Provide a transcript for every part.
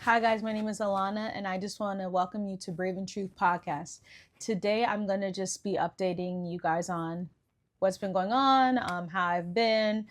Hi, guys. My name is Alana, and I just want to welcome you to Brave and Truth podcast. Today, I'm going to just be updating you guys on what's been going on, how I've been,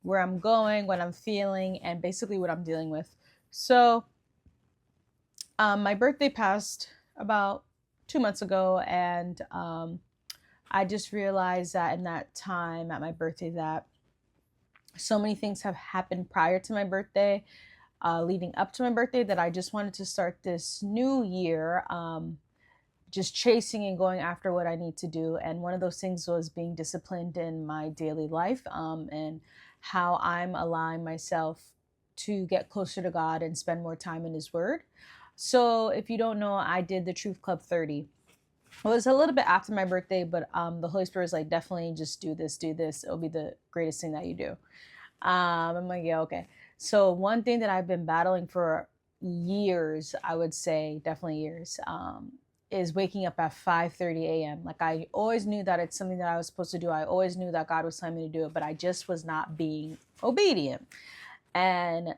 where I'm going, what I'm feeling, and basically what I'm dealing with. So, my birthday passed about 2 months ago, and I just realized that in that time at my birthday that so many things have happened prior to my birthday, leading up to my birthday, that I just wanted to start this new year just chasing and going after what I need to do. And one of those things was being disciplined in my daily life, and how I'm allowing myself to get closer to God and spend more time in His Word. So, if you don't know, I did the Truth Club 30. It was a little bit after my birthday, but the Holy Spirit was like, definitely just do this, do this. It'll be the greatest thing that you do. I'm like, yeah, okay. So one thing that I've been battling for years, I would say definitely years, is waking up at 5:30 a.m. Like, I always knew that it's something that I was supposed to do. I always knew that God was telling me to do it, but I just was not being obedient. And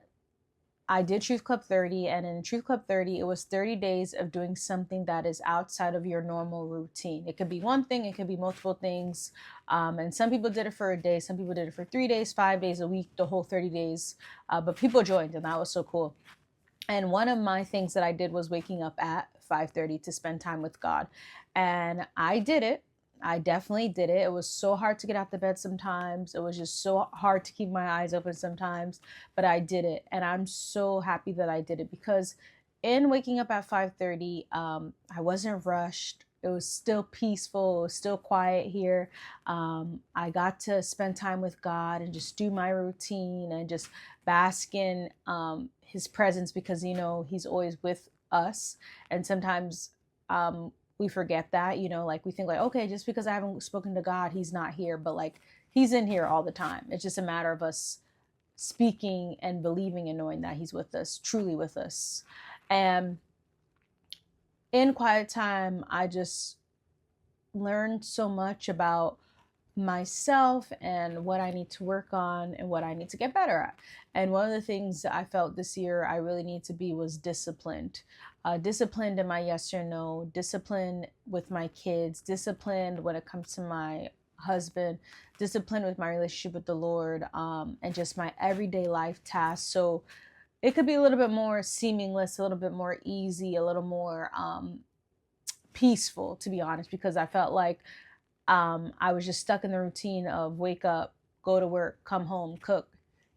I did Truth Club 30, and in Truth Club 30, it was 30 days of doing something that is outside of your normal routine. It could be one thing, it could be multiple things. And some people did it for a day, some people did it for 3 days, 5 days, a week, the whole 30 days. But people joined, and that was so cool. And one of my things that I did was waking up at 5:30 to spend time with God. And I did it. I definitely did it. It was so hard to get out the bed sometimes. It was just so hard to keep my eyes open sometimes, but I did it. And I'm so happy that I did it, because in waking up at 5:30, I wasn't rushed. It was still peaceful. It was still quiet here. I got to spend time with God and just do my routine and just bask in His presence, because He's always with us. And sometimes we forget that, like we think like, okay, just because I haven't spoken to God, He's not here. But like, He's in here all the time. It's just a matter of us speaking and believing and knowing that He's with us, truly with us. And in quiet time, I just learned so much about myself and what I need to work on and what I need to get better at. And one of the things that I felt this year I really need to be was disciplined. Disciplined in my yes or no, disciplined with my kids, disciplined when it comes to my husband, disciplined with my relationship with the Lord, and just my everyday life tasks. So it could be a little bit more seamless, a little bit more easy, a little more peaceful, to be honest, because I felt like I was just stuck in the routine of wake up, go to work, come home, cook,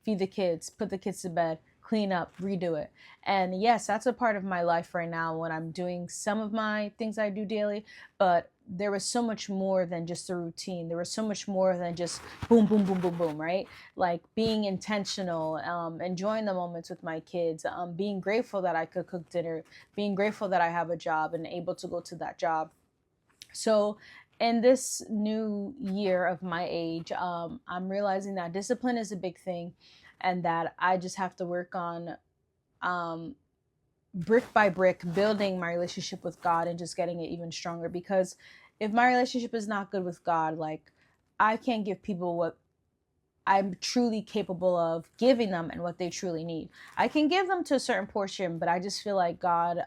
feed the kids, put the kids to bed, clean up, redo it. And yes, that's a part of my life right now when I'm doing some of my things I do daily. But there was so much more than just a routine. There was so much more than just boom, boom, boom, boom, boom, right? Like being intentional, enjoying the moments with my kids, being grateful that I could cook dinner, being grateful that I have a job and able to go to that job. So, in this new year of my age, I'm realizing that discipline is a big thing, and that I just have to work on, um, brick by brick, building my relationship with God and just getting it even stronger. Because if my relationship is not good with God, like, I can't give people what I'm truly capable of giving them and what they truly need. I can give them to a certain portion, but I just feel like God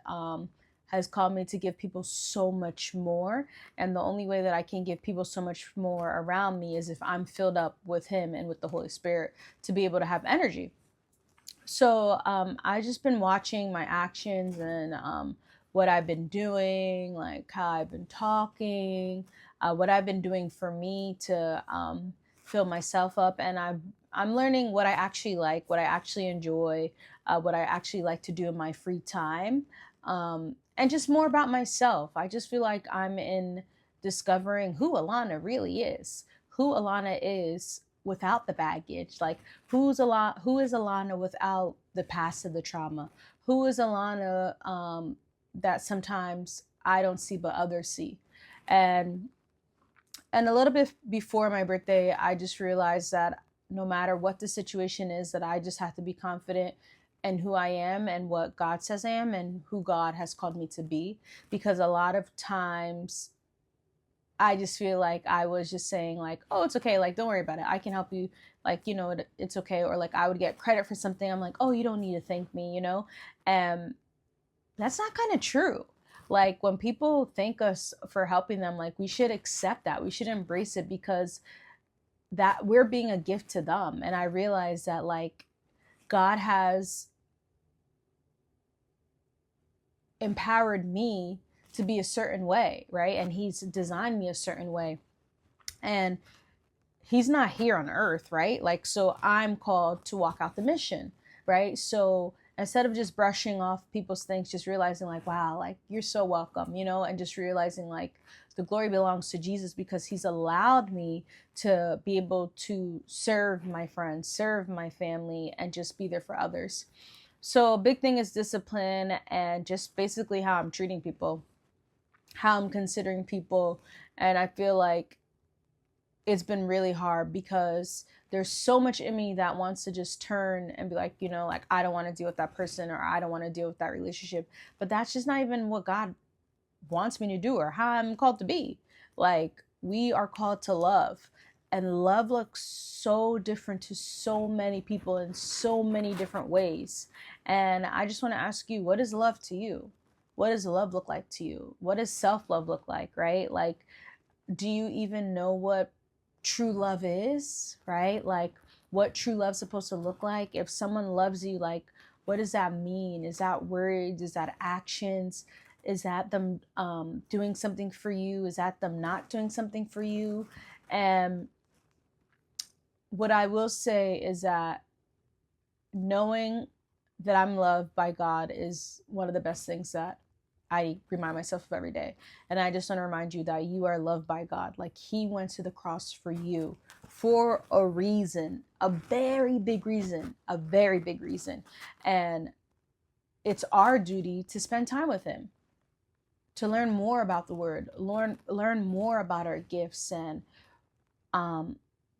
has called me to give people so much more. And the only way that I can give people so much more around me is if I'm filled up with Him and with the Holy Spirit to be able to have energy. So I just been watching my actions and what I've been doing, like how I've been talking, what I've been doing for me to fill myself up, and I'm learning what I actually like, what I actually enjoy, what I actually like to do in my free time, and just more about myself. I just feel like I'm in discovering who Alana really is, who Alana is without the baggage, like who is Alana without the past of the trauma, who is Alana that sometimes I don't see but others see. And and a little bit before my birthday, I just realized that no matter what the situation is, that I just have to be confident in who I am and what God says I am and who God has called me to be. Because a lot of times I just feel like I was just saying like, oh, it's okay. Like, don't worry about it. I can help you. Like, it's okay. Or like I would get credit for something. I'm like, oh, you don't need to thank me. And that's not kind of true. Like when people thank us for helping them, like we should accept that. We should embrace it because that we're being a gift to them. And I realized that like God has empowered me to be a certain way, right? And he's designed me a certain way. And he's not here on earth, right? Like, so I'm called to walk out the mission, right? So instead of just brushing off people's things, just realizing like, wow, like you're so welcome, and just realizing like the glory belongs to Jesus because he's allowed me to be able to serve my friends, serve my family, and just be there for others. So a big thing is discipline and just basically how I'm treating people, how I'm considering people. And I feel like it's been really hard because there's so much in me that wants to just turn and be like, like I don't want to deal with that person or I don't want to deal with that relationship. But that's just not even what God wants me to do or how I'm called to be. Like we are called to love. And love looks so different to so many people in so many different ways. And I just want to ask you, what is love to you? What does love look like to you? What does self-love look like, right? Like, do you even know what true love is, right? Like what true love's supposed to look like? If someone loves you, like what does that mean? Is that words? Is that actions? Is that them doing something for you? Is that them not doing something for you? And what I will say is that knowing that I'm loved by God is one of the best things that I remind myself of every day. And I just want to remind you that you are loved by God. Like he went to the cross for you for a reason, a very big reason, a very big reason. And it's our duty to spend time with him, to learn more about the word, learn more about our gifts and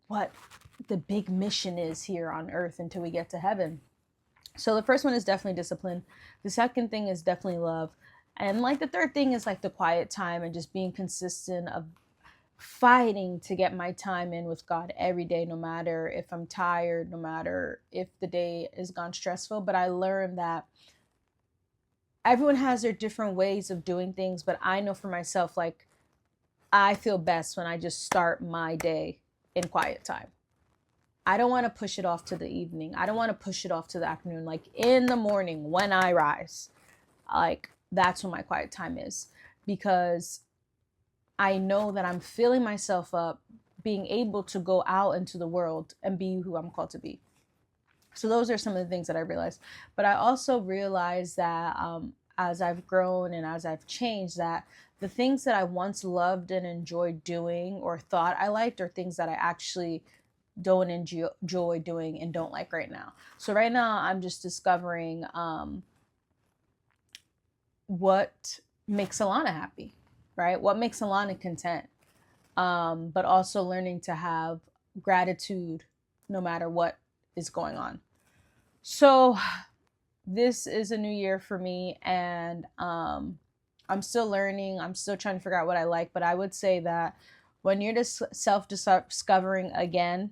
what the big mission is here on earth until we get to heaven. So the first one is definitely discipline. The second thing is definitely love. And like the third thing is like the quiet time and just being consistent of fighting to get my time in with God every day, no matter if I'm tired, no matter if the day has gone stressful. But I learned that everyone has their different ways of doing things. But I know for myself, like I feel best when I just start my day in quiet time. I don't want to push it off to the evening. I don't want to push it off to the afternoon. Like in the morning when I rise, like that's when my quiet time is, because I know that I'm filling myself up, being able to go out into the world and be who I'm called to be. So those are some of the things that I realized. But I also realized that as I've grown and as I've changed, that the things that I once loved and enjoyed doing or thought I liked are things that I actually don't enjoy doing and don't like right now. So right now I'm just discovering what makes Alana happy, right? What makes Alana content, but also learning to have gratitude no matter what is going on. So this is a new year for me, and I'm still learning. I'm still trying to figure out what I like, but I would say that when you're just self-discovering again,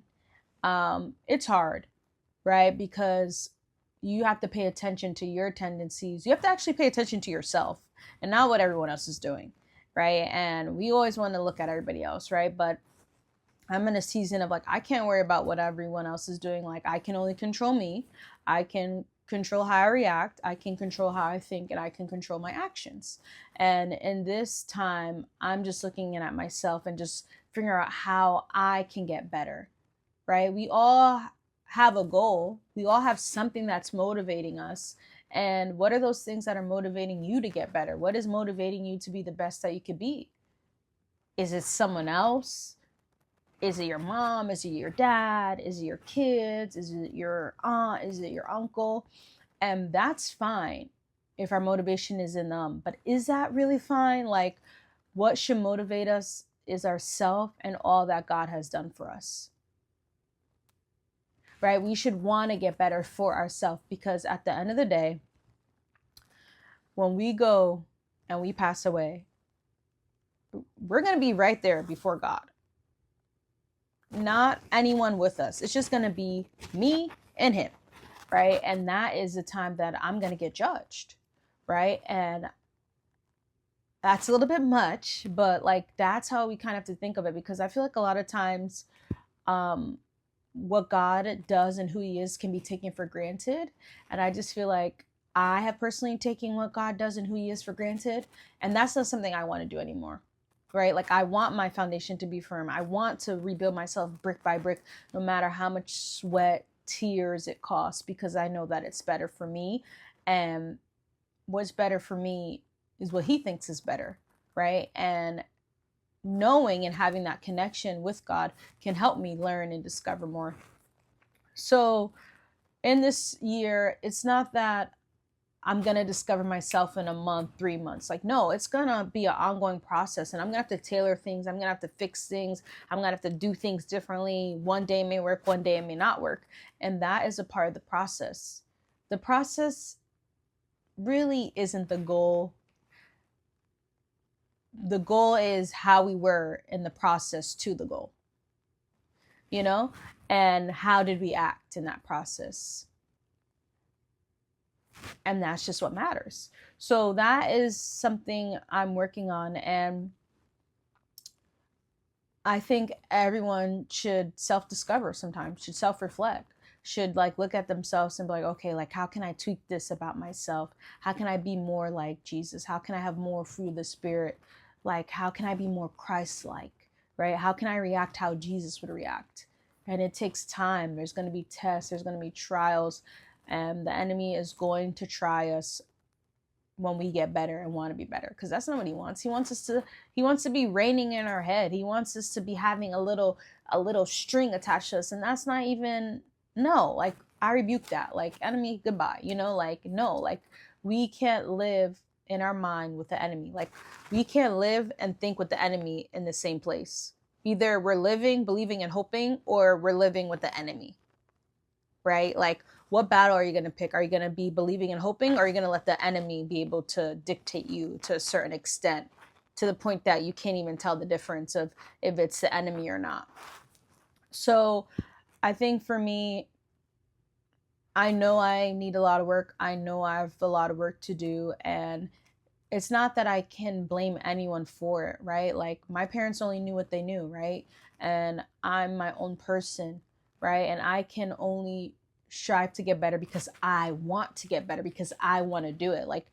it's hard, right? Because you have to pay attention to your tendencies. You have to actually pay attention to yourself and not what everyone else is doing, right? And we always want to look at everybody else, right? But I'm in a season of like, I can't worry about what everyone else is doing. Like, I can only control me. I can control how I react. I can control how I think, and I can control my actions. And in this time, I'm just looking at myself and just figuring out how I can get better, right? We all have a goal. We all have something that's motivating us. And what are those things that are motivating you to get better? What is motivating you to be the best that you could be? Is it someone else? Is it your mom? Is it your dad? Is it your kids? Is it your aunt? Is it your uncle? And that's fine if our motivation is in them. But is that really fine? Like, what should motivate us is ourself and all that God has done for us. Right? We should want to get better for ourselves, because at the end of the day, when we go and we pass away, we're going to be right there before God. Not anyone with us. It's just going to be me and him, right? And that is the time that I'm going to get judged, right? And that's a little bit much, but like that's how we kind of have to think of it, because I feel like a lot of times what God does and who he is can be taken for granted. And I just feel like I have personally taken what God does and who he is for granted. And that's not something I want to do anymore, right? Like I want my foundation to be firm. I want to rebuild myself brick by brick, no matter how much sweat, tears it costs, because I know that it's better for me. And what's better for me is what he thinks is better, right? And knowing and having that connection with God can help me learn and discover more. So in this year, it's not that I'm going to discover myself in a month, 3 months. Like, no, it's going to be an ongoing process, and I'm going to have to tailor things. I'm going to have to fix things. I'm going to have to do things differently. One day it may work, one day it may not work. And that is a part of the process. The process really isn't the goal. The goal is how we were in the process to the goal, you know, and how did we act in that process? And that's just what matters. So that is something I'm working on. And I think everyone should self-discover sometimes, should self-reflect, should like look at themselves and be like, okay, like how can I tweak this about myself? How can I be more like Jesus? How can I have more fruit of the Spirit? Like, how can I be more Christ-like, right? How can I react how Jesus would react? And it takes time. There's going to be tests. There's going to be trials. And the enemy is going to try us when we get better and want to be better, because that's not what he wants. He wants to be reigning in our head. He wants us to be having a little string attached to us, and that's not even, no, like I rebuke that. Like, enemy, goodbye. You know, like, no, like we can't live in our mind with the enemy. Like we can't live and think with the enemy in the same place. Either we're living, believing, and hoping, or we're living with the enemy, right? Like, what battle are you going to pick? Are you going to be believing and hoping, or are you going to let the enemy be able to dictate you to a certain extent, to the point that you can't even tell the difference of if it's the enemy or not? So I think for me, I know I need a lot of work. I know I have a lot of work to do. And it's not that I can blame anyone for it, right? Like my parents only knew what they knew, right? And I'm my own person, right? And I can only strive to get better because I want to get better, because I want to do it. Like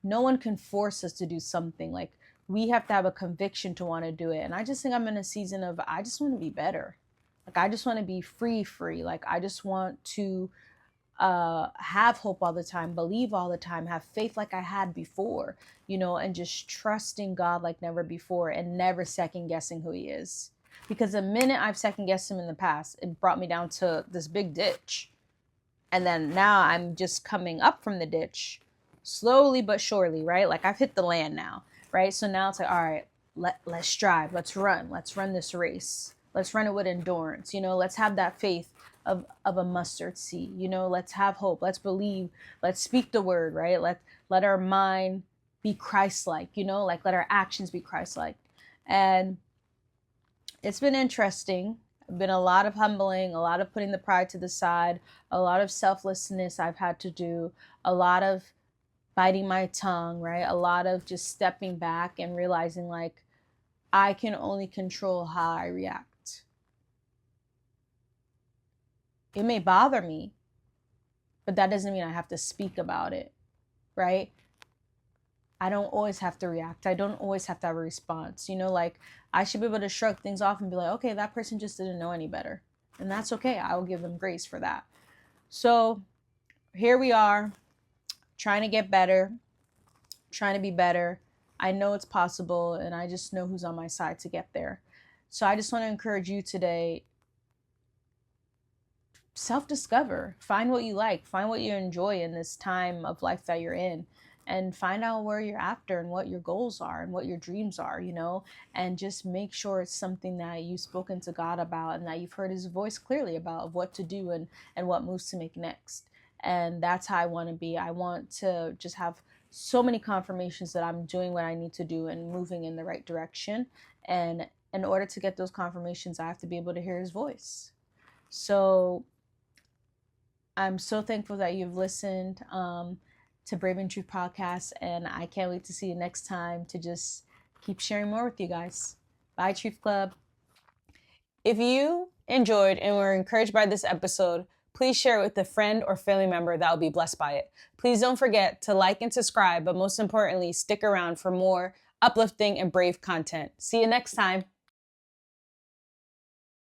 no one can force us to do something. Like we have to have a conviction to want to do it. And I just think I'm in a season of, I just want to be better. Like I just want to be free. Like I just want to have hope all the time, believe all the time, have faith like I had before, you know, and just trusting God like never before, and never second guessing who he is. Because the minute I've second guessed him in the past, it brought me down to this big ditch. And then now I'm just coming up from the ditch slowly but surely, right? Like I've hit the land now, right? So now it's like, all right, let's strive. Let's run this race. Let's run it with endurance. You know, let's have that faith of a mustard seed. You know, let's have hope. Let's believe. Let's speak the word, right? Let our mind be Christ-like, you know, like let our actions be Christ-like. And it's been interesting. Been a lot of humbling, a lot of putting the pride to the side, a lot of selflessness I've had to do, a lot of biting my tongue, right? A lot of just stepping back and realizing like I can only control how I react. It may bother me, but that doesn't mean I have to speak about it, right? I don't always have to react. I don't always have to have a response. You know, like I should be able to shrug things off and be like, okay, that person just didn't know any better. And that's okay. I will give them grace for that. So here we are, trying to get better, trying to be better. I know it's possible, and I just know who's on my side to get there. So I just want to encourage you today, self-discover, find what you like, find what you enjoy in this time of life that you're in, and find out where you're after and what your goals are and what your dreams are, you know, and just make sure it's something that you've spoken to God about and that you've heard his voice clearly about, of what to do and what moves to make next. And that's how I want to be. I want to just have so many confirmations that I'm doing what I need to do and moving in the right direction. And in order to get those confirmations, I have to be able to hear his voice. So I'm so thankful that you've listened to Brave and Truth podcast, and I can't wait to see you next time to just keep sharing more with you guys. Bye, Truth Club. If you enjoyed and were encouraged by this episode, please share it with a friend or family member that will be blessed by it. Please don't forget to like and subscribe, but most importantly, stick around for more uplifting and brave content. See you next time.